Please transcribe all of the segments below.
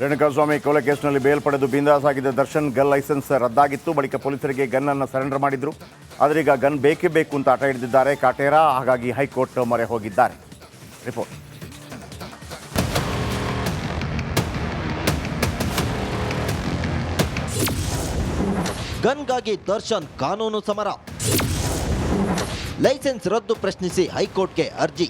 ರೇಣುಕಾಸ್ವಾಮಿ ಕೊಲೆ ಕೇಸ್ನಲ್ಲಿ ಬೇಲ್ ಪಡೆದು ಬಿಂದಾಸ್ ಆಗಿದ್ದ ದರ್ಶನ್ ಗನ್ ಲೈಸೆನ್ಸ್ ರದ್ದಾಗಿತ್ತು. ಬಳಿಕ ಪೊಲೀಸರಿಗೆ ಗನ್ ಅನ್ನು ಸರೆಂಡರ್ ಮಾಡಿದ್ರು. ಆದರೆ ಈಗ ಗನ್ ಬೇಕೇ ಬೇಕು ಅಂತ ಆಟ ಹಿಡಿದಿದ್ದಾರೆ ಕಾಟೇರ. ಹಾಗಾಗಿ ಹೈಕೋರ್ಟ್ ಮೊರೆ ಹೋಗಿದ್ದಾರೆ. ರಿಪೋರ್ಟ್. ಗನ್ಗಾಗಿ ದರ್ಶನ್ ಕಾನೂನು ಸಮರ. ಲೈಸೆನ್ಸ್ ರದ್ದು ಪ್ರಶ್ನಿಸಿ ಹೈಕೋರ್ಟ್ಗೆ ಅರ್ಜಿ.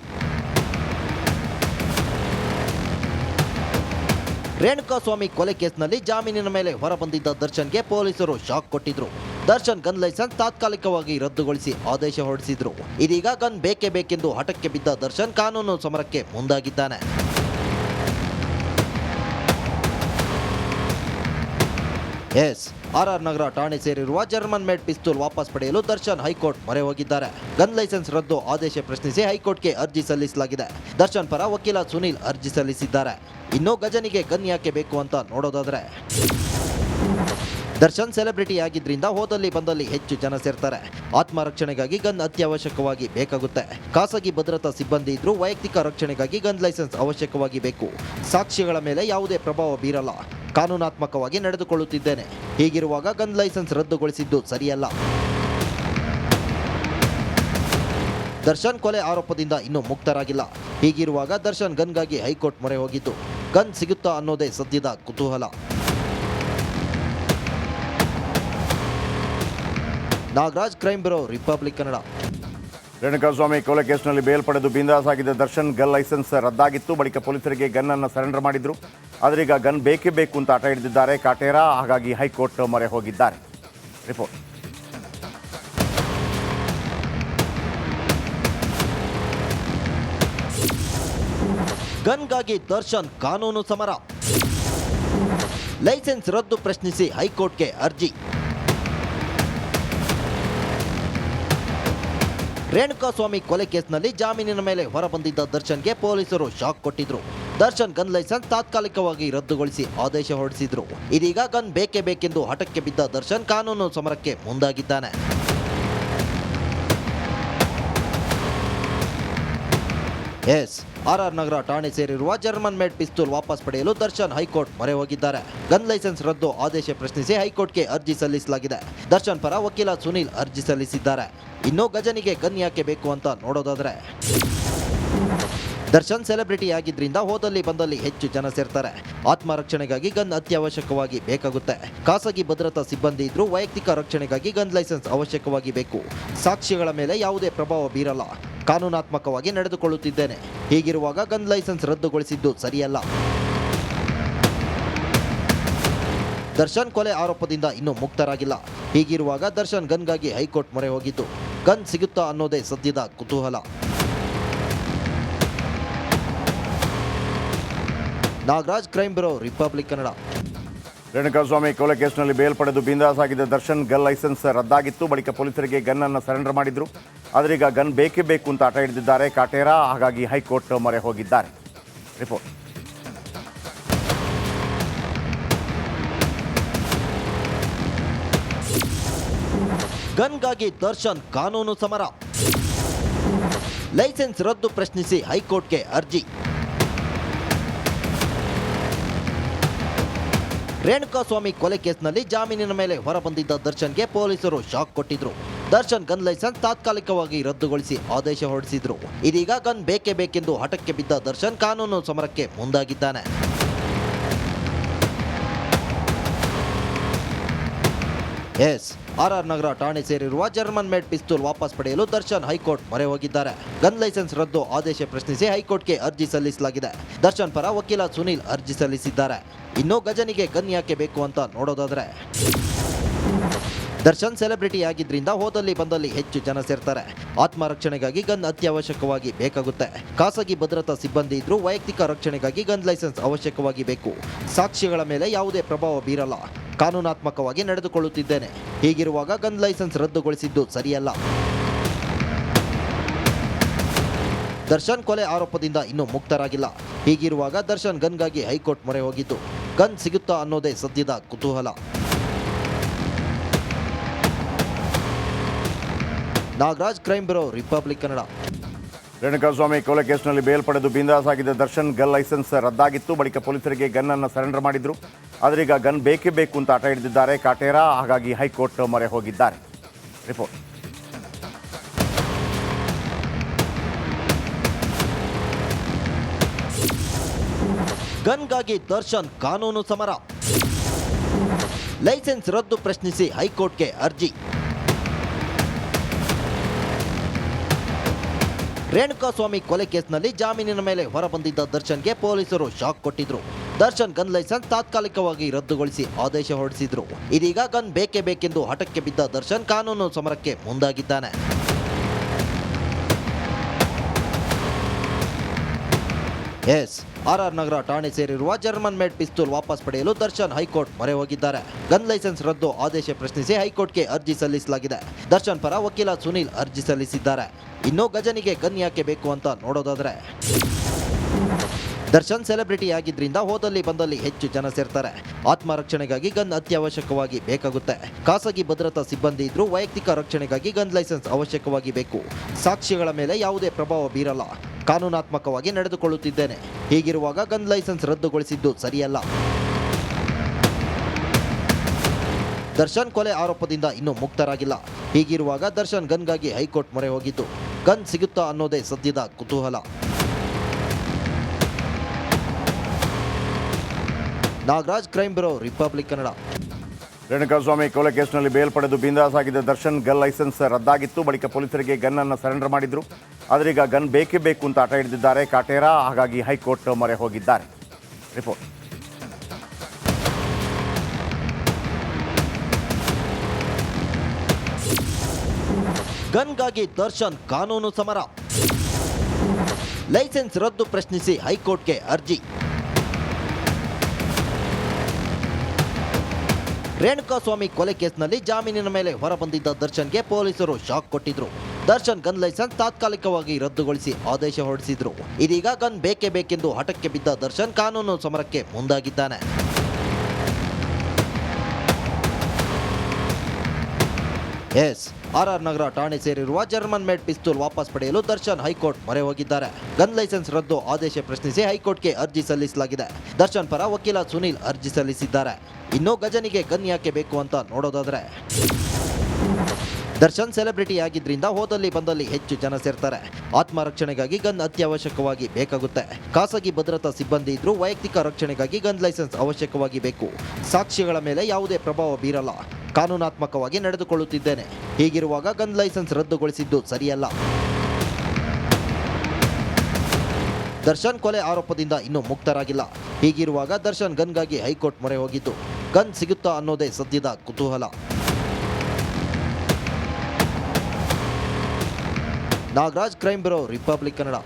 ರೇಣುಕಾಸ್ವಾಮಿ ಕೊಲೆ ಕೇಸ್ನಲ್ಲಿ ಜಾಮೀನಿನ ಮೇಲೆ ಹೊರಬಂದಿದ್ದ ದರ್ಶನ್ಗೆ ಪೊಲೀಸರು ಶಾಕ್ ಕೊಟ್ಟಿದ್ರು. ದರ್ಶನ್ ಗನ್ ಲೈಸೆನ್ಸ್ ತಾತ್ಕಾಲಿಕವಾಗಿ ರದ್ದುಗೊಳಿಸಿ ಆದೇಶ ಹೊರಡಿಸಿದ್ರು. ಇದೀಗ ಗನ್ ಬೇಕೇ ಬೇಕೆಂದು ಹಠಕ್ಕೆ ಬಿದ್ದ ದರ್ಶನ್ ಕಾನೂನು ಸಮರಕ್ಕೆ ಮುಂದಾಗಿದ್ದಾನೆ. ಆರ್ಆರ್ ನಗರ ಠಾಣೆ ಸೇರಿರುವ ಜರ್ಮನ್ ಮೇಡ್ ಪಿಸ್ತೂಲ್ ವಾಪಸ್ ಪಡೆಯಲು ದರ್ಶನ್ ಹೈಕೋರ್ಟ್ ಮೊರೆ ಹೋಗಿದ್ದಾರೆ. ಗನ್ ಲೈಸೆನ್ಸ್ ರದ್ದು ಆದೇಶ ಪ್ರಶ್ನಿಸಿ ಹೈಕೋರ್ಟ್ಗೆ ಅರ್ಜಿ ಸಲ್ಲಿಸಲಾಗಿದೆ. ದರ್ಶನ್ ಪರ ವಕೀಲ ಸುನೀಲ್ ಅರ್ಜಿ ಸಲ್ಲಿಸಿದ್ದಾರೆ. ಇನ್ನು ಗಜನಿಗೆ ಗನ್ ಯಾಕೆ ಬೇಕು ಅಂತ ನೋಡೋದಾದ್ರೆ, ದರ್ಶನ್ ಸೆಲೆಬ್ರಿಟಿ ಆಗಿದ್ರಿಂದ ಹೋದಲ್ಲಿ ಬಂದಲ್ಲಿ ಹೆಚ್ಚು ಜನ ಸೇರ್ತಾರೆ. ಆತ್ಮರಕ್ಷಣೆಗಾಗಿ ಗನ್ ಅತ್ಯವಶ್ಯಕವಾಗಿ ಬೇಕಾಗುತ್ತೆ. ಖಾಸಗಿ ಭದ್ರತಾ ಸಿಬ್ಬಂದಿ ಇದ್ರೂ ವೈಯಕ್ತಿಕ ರಕ್ಷಣೆಗಾಗಿ ಗನ್ ಲೈಸೆನ್ಸ್ ಅವಶ್ಯಕವಾಗಿ ಬೇಕು. ಸಾಕ್ಷಿಗಳ ಮೇಲೆ ಯಾವುದೇ ಪ್ರಭಾವ ಬೀರಲ್ಲ. ಕಾನೂನಾತ್ಮಕವಾಗಿ ನಡೆದುಕೊಳ್ಳುತ್ತಿದ್ದೇನೆ. ಹೀಗಿರುವಾಗ ಗನ್ ಲೈಸೆನ್ಸ್ ರದ್ದುಗೊಳಿಸಿದ್ದು ಸರಿಯಲ್ಲ. ದರ್ಶನ್ ಕೊಲೆ ಆರೋಪದಿಂದ ಇನ್ನೂ ಮುಕ್ತರಾಗಿಲ್ಲ. ಹೀಗಿರುವಾಗ ದರ್ಶನ್ ಗನ್ಗಾಗಿ ಹೈಕೋರ್ಟ್ ಮೊರೆ ಹೋಗಿದ್ದು, ಗನ್ ಸಿಗುತ್ತಾ ಅನ್ನೋದೇ ಸದ್ಯದ ಕುತೂಹಲ. Nagaraj, crime bureau, republic Kannada. Renukaswamy ಕೊಲೆ ಕೇಸ್ನಲ್ಲಿ ಬೇಲ್ ಪಡೆದು ಬಿಂದಾಸ್ ಆಗಿದ್ದ ದರ್ಶನ್ ಗನ್ ಲೈಸೆನ್ಸ್ ರದ್ದಾಗಿತ್ತು. ಬಳಿಕ ಪೊಲೀಸರಿಗೆ ಗನ್ ಅನ್ನು ಸರೆಂಡರ್ ಮಾಡಿದ್ರು. ಆದರೆ ಈಗ ಗನ್ ಬೇಕೇ ಬೇಕು ಅಂತ ಆಟ ಹಿಡಿದಿದ್ದಾರೆ ಕಾಟೇರ. ಹಾಗಾಗಿ ಹೈಕೋರ್ಟ್ ಮೊರೆ ಹೋಗಿದ್ದಾರೆ. ರಿಪೋರ್ಟ್. ಗನ್ಗಾಗಿ ದರ್ಶನ್ ಕಾನೂನು ಸಮರ. ಲೈಸೆನ್ಸ್ ರದ್ದು ಪ್ರಶ್ನಿಸಿ ಹೈಕೋರ್ಟ್ಗೆ ಅರ್ಜಿ. ರೇಣುಕಾಸ್ವಾಮಿ ಕೊಲೆ ಕೇಸ್ನಲ್ಲಿ ಜಾಮೀನಿನ ಮೇಲೆ ಹೊರಬಂದಿದ್ದ ದರ್ಶನ್ಗೆ ಪೊಲೀಸರು ಶಾಕ್ ಕೊಟ್ಟಿದ್ರು. ದರ್ಶನ್ ಗನ್ ಲೈಸೆನ್ಸ್ ತಾತ್ಕಾಲಿಕವಾಗಿ ರದ್ದುಗೊಳಿಸಿ ಆದೇಶ ಹೊರಡಿಸಿದ್ರು. ಇದೀಗ ಗನ್ ಬೇಕೇ ಬೇಕೆಂದು ಹಠಕ್ಕೆ ಬಿದ್ದ ದರ್ಶನ್ ಕಾನೂನು ಸಮರಕ್ಕೆ ಮುಂದಾಗಿದ್ದಾನೆ. ಆರ್ಆರ್ ನಗರ ಠಾಣೆ ಸೇರಿರುವ ಜರ್ಮನ್ ಮೇಡ್ ಪಿಸ್ತೂಲ್ ವಾಪಸ್ ಪಡೆಯಲು ದರ್ಶನ್ ಹೈಕೋರ್ಟ್ ಮೊರೆ ಹೋಗಿದ್ದಾರೆ. ಗನ್ ಲೈಸೆನ್ಸ್ ರದ್ದು ಆದೇಶ ಪ್ರಶ್ನಿಸಿ ಹೈಕೋರ್ಟ್ಗೆ ಅರ್ಜಿ ಸಲ್ಲಿಸಲಾಗಿದೆ. ದರ್ಶನ್ ಪರ ವಕೀಲ ಸುನೀಲ್ ಅರ್ಜಿ ಸಲ್ಲಿಸಿದ್ದಾರೆ. ಇನ್ನು ಗಜನಿಗೆ ಗನ್ ಯಾಕೆ ಬೇಕು ಅಂತ ನೋಡೋದಾದ್ರೆ, ದರ್ಶನ್ ಸೆಲೆಬ್ರಿಟಿ ಆಗಿದ್ರಿಂದ ಹೋದಲ್ಲಿ ಬಂದಲ್ಲಿ ಹೆಚ್ಚು ಜನ ಸೇರ್ತಾರೆ. ಆತ್ಮರಕ್ಷಣೆಗಾಗಿ ಗನ್ ಅತ್ಯವಶ್ಯಕವಾಗಿ ಬೇಕಾಗುತ್ತೆ. ಖಾಸಗಿ ಭದ್ರತಾ ಸಿಬ್ಬಂದಿ ಇದ್ರೂ ವೈಯಕ್ತಿಕ ರಕ್ಷಣೆಗಾಗಿ ಗನ್ ಲೈಸೆನ್ಸ್ ಅವಶ್ಯಕವಾಗಿ ಬೇಕು. ಸಾಕ್ಷಿಗಳ ಮೇಲೆ ಯಾವುದೇ ಪ್ರಭಾವ ಬೀರಲ್ಲ. ಕಾನೂನಾತ್ಮಕವಾಗಿ ನಡೆದುಕೊಳ್ಳುತ್ತಿದ್ದೇನೆ. ಹೀಗಿರುವಾಗ ಗನ್ ಲೈಸೆನ್ಸ್ ರದ್ದುಗೊಳಿಸಿದ್ದು ಸರಿಯಲ್ಲ. ದರ್ಶನ್ ಕೊಲೆ ಆರೋಪದಿಂದ ಇನ್ನೂ ಮುಕ್ತರಾಗಿಲ್ಲ. ಹೀಗಿರುವಾಗ ದರ್ಶನ್ ಗನ್ಗಾಗಿ ಹೈಕೋರ್ಟ್ ಮೊರೆ ಹೋಗಿದ್ದು, ಗನ್ ಸಿಗುತ್ತಾ ಅನ್ನೋದೇ ಸದ್ಯದ ಕುತೂಹಲ. Nagaraj, crime bureau, republic Kannada. Renukaswamy ಕೊಲೆ ಕೇಸ್ನಲ್ಲಿ ಬೇಲ್ ಪಡೆದು ಬಿಂದಾಸ್ ಆಗಿದ್ದ ದರ್ಶನ್ ಗನ್ ಲೈಸೆನ್ಸ್ ರದ್ದಾಗಿತ್ತು. ಬಳಿಕ ಪೊಲೀಸರಿಗೆ ಗನ್ ಅನ್ನು ಸರೆಂಡರ್ ಮಾಡಿದ್ರು. ಆದರೆ ಈಗ ಗನ್ ಬೇಕೇ ಬೇಕು ಅಂತ ಆಟ ಹಿಡಿದಿದ್ದಾರೆ ಕಾಟೇರ. ಹಾಗಾಗಿ ಹೈಕೋರ್ಟ್ ಮೊರೆ ಹೋಗಿದ್ದಾರೆ. ರಿಪೋರ್ಟ್. ಗನ್ಗಾಗಿ ದರ್ಶನ್ ಕಾನೂನು ಸಮರ. ಲೈಸೆನ್ಸ್ ರದ್ದು ಪ್ರಶ್ನಿಸಿ ಹೈಕೋರ್ಟ್ಗೆ ಅರ್ಜಿ. ರೇಣುಕಾಸ್ವಾಮಿ ಕೊಲೆ ಕೇಸ್ನಲ್ಲಿ ಜಾಮೀನಿನ ಮೇಲೆ ಹೊರಬಂದಿದ್ದ ದರ್ಶನ್ಗೆ ಪೊಲೀಸರು ಶಾಕ್ ಕೊಟ್ಟಿದ್ರು. ದರ್ಶನ್ ಗನ್ ಲೈಸೆನ್ಸ್ ತಾತ್ಕಾಲಿಕವಾಗಿ ರದ್ದುಗೊಳಿಸಿ ಆದೇಶ ಹೊರಡಿಸಿದ್ರು. ಇದೀಗ ಗನ್ ಬೇಕೇ ಬೇಕೆಂದು ಹಠಕ್ಕೆ ಬಿದ್ದ ದರ್ಶನ್ ಕಾನೂನು ಸಮರಕ್ಕೆ ಮುಂದಾಗಿದ್ದಾನೆ. ಆರ್ಆರ್ ನಗರ ಠಾಣೆ ಸೇರಿರುವ ಜರ್ಮನ್ ಮೇಡ್ ಪಿಸ್ತೂಲ್ ವಾಪಸ್ ಪಡೆಯಲು ದರ್ಶನ್ ಹೈಕೋರ್ಟ್ ಮೊರೆ ಹೋಗಿದ್ದಾರೆ. ಗನ್ ಲೈಸೆನ್ಸ್ ರದ್ದು ಆದೇಶ ಪ್ರಶ್ನಿಸಿ ಹೈಕೋರ್ಟ್ಗೆ ಅರ್ಜಿ ಸಲ್ಲಿಸಲಾಗಿದೆ. ದರ್ಶನ್ ಪರ ವಕೀಲ ಸುನೀಲ್ ಅರ್ಜಿ ಸಲ್ಲಿಸಿದ್ದಾರೆ. ಇನ್ನು ಗಜನಿಗೆ ಗನ್ ಯಾಕೆ ಬೇಕು ಅಂತ ನೋಡೋದಾದ್ರೆ, ದರ್ಶನ್ ಸೆಲೆಬ್ರಿಟಿ ಆಗಿದ್ರಿಂದ ಹೋದಲ್ಲಿ ಬಂದಲ್ಲಿ ಹೆಚ್ಚು ಜನ ಸೇರ್ತಾರೆ. ಆತ್ಮರಕ್ಷಣೆಗಾಗಿ ಗನ್ ಅತ್ಯವಶ್ಯಕವಾಗಿ ಬೇಕಾಗುತ್ತೆ. ಖಾಸಗಿ ಭದ್ರತಾ ಸಿಬ್ಬಂದಿ ಇದ್ರೂ ವೈಯಕ್ತಿಕ ರಕ್ಷಣೆಗಾಗಿ ಗನ್ ಲೈಸೆನ್ಸ್ ಅವಶ್ಯಕವಾಗಿ ಬೇಕು. ಸಾಕ್ಷಿಗಳ ಮೇಲೆ ಯಾವುದೇ ಪ್ರಭಾವ ಬೀರಲ್ಲ. ಕಾನೂನಾತ್ಮಕವಾಗಿ ನಡೆದುಕೊಳ್ಳುತ್ತಿದ್ದೇನೆ. ಹೀಗಿರುವಾಗ ಗನ್ ಲೈಸೆನ್ಸ್ ರದ್ದುಗೊಳಿಸಿದ್ದು ಸರಿಯಲ್ಲ. ದರ್ಶನ್ ಕೊಲೆ ಆರೋಪದಿಂದ ಇನ್ನೂ ಮುಕ್ತರಾಗಿಲ್ಲ. ಹೀಗಿರುವಾಗ ದರ್ಶನ್ ಗನ್ಗಾಗಿ ಹೈಕೋರ್ಟ್ ಮೊರೆ ಹೋಗಿದ್ದು, ಗನ್ ಸಿಗುತ್ತಾ ಅನ್ನೋದೇ ಸದ್ಯದ ಕುತೂಹಲ. Nagaraj, crime bureau, republic Kannada. Renukaswamy ಕೊಲೆ ಕೇಸ್ನಲ್ಲಿ ಬೇಲ್ ಪಡೆದು ಬಿಂದಾಸ್ ಆಗಿದ್ದ ದರ್ಶನ್ ಗನ್ ಲೈಸೆನ್ಸ್ ರದ್ದಾಗಿತ್ತು. ಬಳಿಕ ಪೊಲೀಸರಿಗೆ ಗನ್ ಅನ್ನು ಸರೆಂಡರ್ ಮಾಡಿದ್ರು. ಆದರೆ ಈಗ ಗನ್ ಬೇಕೇ ಬೇಕು ಅಂತ ಆಟ ಹಿಡಿದಿದ್ದಾರೆ ಕಾಟೇರ. ಹಾಗಾಗಿ ಹೈಕೋರ್ಟ್ ಮೊರೆ ಹೋಗಿದ್ದಾರೆ. ರಿಪೋರ್ಟ್. ಗನ್ಗಾಗಿ ದರ್ಶನ್ ಕಾನೂನು ಸಮರ. ಲೈಸೆನ್ಸ್ ರದ್ದು ಪ್ರಶ್ನಿಸಿ ಹೈಕೋರ್ಟ್ಗೆ ಅರ್ಜಿ. ರೇಣುಕಾಸ್ವಾಮಿ ಕೊಲೆ ಕೇಸ್ನಲ್ಲಿ ಜಾಮೀನಿನ ಮೇಲೆ ಹೊರಬಂದಿದ್ದ ದರ್ಶನ್ಗೆ ಪೊಲೀಸರು ಶಾಕ್ ಕೊಟ್ಟಿದ್ರು. ದರ್ಶನ್ ಗನ್ ಲೈಸೆನ್ಸ್ ತಾತ್ಕಾಲಿಕವಾಗಿ ರದ್ದುಗೊಳಿಸಿ ಆದೇಶ ಹೊರಡಿಸಿದ್ರು. ಇದೀಗ ಗನ್ ಬೇಕೇ ಬೇಕೆಂದು ಹಠಕ್ಕೆ ಬಿದ್ದ ದರ್ಶನ್ ಕಾನೂನು ಸಮರಕ್ಕೆ ಮುಂದಾಗಿದ್ದಾನೆ. ಎಸ್ ಆರ್ಆರ್ ನಗರ ಠಾಣೆ ಸೇರಿರುವ ಜರ್ಮನ್ ಮೇಡ್ ಪಿಸ್ತೂಲ್ ವಾಪಸ್ ಪಡೆಯಲು ದರ್ಶನ್ ಹೈಕೋರ್ಟ್ ಮೊರೆ ಹೋಗಿದ್ದಾರೆ. ಗನ್ ಲೈಸೆನ್ಸ್ ರದ್ದು ಆದೇಶ ಪ್ರಶ್ನಿಸಿ ಹೈಕೋರ್ಟ್ಗೆ ಅರ್ಜಿ ಸಲ್ಲಿಸಲಾಗಿದೆ. ದರ್ಶನ್ ಪರ ವಕೀಲ ಸುನೀಲ್ ಅರ್ಜಿ ಸಲ್ಲಿಸಿದ್ದಾರೆ. ಇನ್ನು ಗಜನಿಗೆ ಗನ್ ಯಾಕೆ ಬೇಕು ಅಂತ ನೋಡೋದಾದ್ರೆ, ದರ್ಶನ್ ಸೆಲೆಬ್ರಿಟಿ ಆಗಿದ್ರಿಂದ ಹೋದಲ್ಲಿ ಬಂದಲ್ಲಿ ಹೆಚ್ಚು ಜನ ಸೇರ್ತಾರೆ. ಆತ್ಮರಕ್ಷಣೆಗಾಗಿ ಗನ್ ಅತ್ಯವಶ್ಯಕವಾಗಿ ಬೇಕಾಗುತ್ತೆ. ಖಾಸಗಿ ಭದ್ರತಾ ಸಿಬ್ಬಂದಿ ಇದ್ರೂ ವೈಯಕ್ತಿಕ ರಕ್ಷಣೆಗಾಗಿ ಗನ್ ಲೈಸೆನ್ಸ್ ಅವಶ್ಯಕವಾಗಿ ಬೇಕು. ಸಾಕ್ಷಿಗಳ ಮೇಲೆ ಯಾವುದೇ ಪ್ರಭಾವ ಬೀರಲ್ಲ. ಕಾನೂನಾತ್ಮಕವಾಗಿ ನಡೆದುಕೊಳ್ಳುತ್ತಿದ್ದೇನೆ. ಹೀಗಿರುವಾಗ ಗನ್ ಲೈಸೆನ್ಸ್ ರದ್ದುಗೊಳಿಸಿದ್ದು ಸರಿಯಲ್ಲ. ದರ್ಶನ್ ಕೊಲೆ ಆರೋಪದಿಂದ ಇನ್ನೂ ಮುಕ್ತರಾಗಿಲ್ಲ. ಹೀಗಿರುವಾಗ ದರ್ಶನ್ ಗನ್ಗಾಗಿ ಹೈಕೋರ್ಟ್ ಮೊರೆ ಹೋಗಿದ್ದು, ಗನ್ ಸಿಗುತ್ತಾ ಅನ್ನೋದೇ ಸದ್ಯದ ಕುತೂಹಲ. Nagaraj, crime bureau, republic Kannada. Renukaswamy ಕೊಲೆ ಕೇಸ್ನಲ್ಲಿ ಬೇಲ್ ಪಡೆದು ಬಿಂದಾಸ್ ಆಗಿದ್ದ ದರ್ಶನ್ ಗನ್ ಲೈಸೆನ್ಸ್ ರದ್ದಾಗಿತ್ತು. ಬಳಿಕ ಪೊಲೀಸರಿಗೆ ಗನ್ ಅನ್ನು ಸರೆಂಡರ್ ಮಾಡಿದ್ರು. ಆದರೆ ಈಗ ಗನ್ ಬೇಕೇ ಬೇಕು ಅಂತ ಆಟ ಹಿಡಿದಿದ್ದಾರೆ ಕಾಟೇರ. ಹಾಗಾಗಿ ಹೈಕೋರ್ಟ್ ಮೊರೆ ಹೋಗಿದ್ದಾರೆ. ರಿಪೋರ್ಟ್. ಗನ್ಗಾಗಿ ದರ್ಶನ್ ಕಾನೂನು ಸಮರ. ಲೈಸೆನ್ಸ್ ರದ್ದು ಪ್ರಶ್ನಿಸಿ ಹೈಕೋರ್ಟ್ಗೆ ಅರ್ಜಿ. ರೇಣುಕಾಸ್ವಾಮಿ ಕೊಲೆ ಕೇಸ್ನಲ್ಲಿ ಜಾಮೀನಿನ ಮೇಲೆ ಹೊರಬಂದಿದ್ದ ದರ್ಶನ್ಗೆ ಪೊಲೀಸರು ಶಾಕ್ ಕೊಟ್ಟಿದ್ರು. ದರ್ಶನ್ ಗನ್ ಲೈಸೆನ್ಸ್ ತಾತ್ಕಾಲಿಕವಾಗಿ ರದ್ದುಗೊಳಿಸಿ ಆದೇಶ ಹೊರಡಿಸಿದ್ರು. ಇದೀಗ ಗನ್ ಬೇಕೇ ಬೇಕೆಂದು ಹಠಕ್ಕೆ ಬಿದ್ದ ದರ್ಶನ್ ಕಾನೂನು ಸಮರಕ್ಕೆ ಮುಂದಾಗಿದ್ದಾನೆ. ಎಸ್ ಆರ್ಆರ್ ನಗರ ಠಾಣೆ ಸೇರಿರುವ ಜರ್ಮನ್ ಮೇಡ್ ಪಿಸ್ತೂಲ್ ವಾಪಸ್ ಪಡೆಯಲು ದರ್ಶನ್ ಹೈಕೋರ್ಟ್ ಮೊರೆ ಹೋಗಿದ್ದಾರೆ. ಗನ್ ಲೈಸೆನ್ಸ್ ರದ್ದು ಆದೇಶ ಪ್ರಶ್ನಿಸಿ ಹೈಕೋರ್ಟ್ಗೆ ಅರ್ಜಿ ಸಲ್ಲಿಸಲಾಗಿದೆ. ದರ್ಶನ್ ಪರ ವಕೀಲ ಸುನೀಲ್ ಅರ್ಜಿ ಸಲ್ಲಿಸಿದ್ದಾರೆ. ಇನ್ನು ಗಜನಿಗೆ ಗನ್ ಯಾಕೆ ಬೇಕು ಅಂತ ನೋಡೋದಾದ್ರೆ, ದರ್ಶನ್ ಸೆಲೆಬ್ರಿಟಿ ಆಗಿದ್ರಿಂದ ಹೋದಲ್ಲಿ ಬಂದಲ್ಲಿ ಹೆಚ್ಚು ಜನ ಸೇರ್ತಾರೆ. ಆತ್ಮರಕ್ಷಣೆಗಾಗಿ ಗನ್ ಅತ್ಯವಶ್ಯಕವಾಗಿ ಬೇಕಾಗುತ್ತೆ. ಖಾಸಗಿ ಭದ್ರತಾ ಸಿಬ್ಬಂದಿ ಇದ್ರೂ ವೈಯಕ್ತಿಕ ರಕ್ಷಣೆಗಾಗಿ ಗನ್ ಲೈಸೆನ್ಸ್ ಅವಶ್ಯಕವಾಗಿ ಬೇಕು. ಸಾಕ್ಷಿಗಳ ಮೇಲೆ ಯಾವುದೇ ಪ್ರಭಾವ ಬೀರಲ್ಲ. ಕಾನೂನಾತ್ಮಕವಾಗಿ ನಡೆದುಕೊಳ್ಳುತ್ತಿದ್ದೇನೆ. ಹೀಗಿರುವಾಗ ಗನ್ ಲೈಸೆನ್ಸ್ ರದ್ದುಗೊಳಿಸಿದ್ದು ಸರಿಯಲ್ಲ. ದರ್ಶನ್ ಕೊಲೆ ಆರೋಪದಿಂದ ಇನ್ನೂ ಮುಕ್ತರಾಗಿಲ್ಲ. ಹೀಗಿರುವಾಗ ದರ್ಶನ್ ಗನ್ಗಾಗಿ ಹೈಕೋರ್ಟ್ ಮೊರೆ ಹೋಗಿದ್ದು, ಗನ್ ಸಿಗುತ್ತಾ ಅನ್ನೋದೇ ಸದ್ಯದ ಕುತೂಹಲ. Nagaraj, crime bureau, republic Kannada.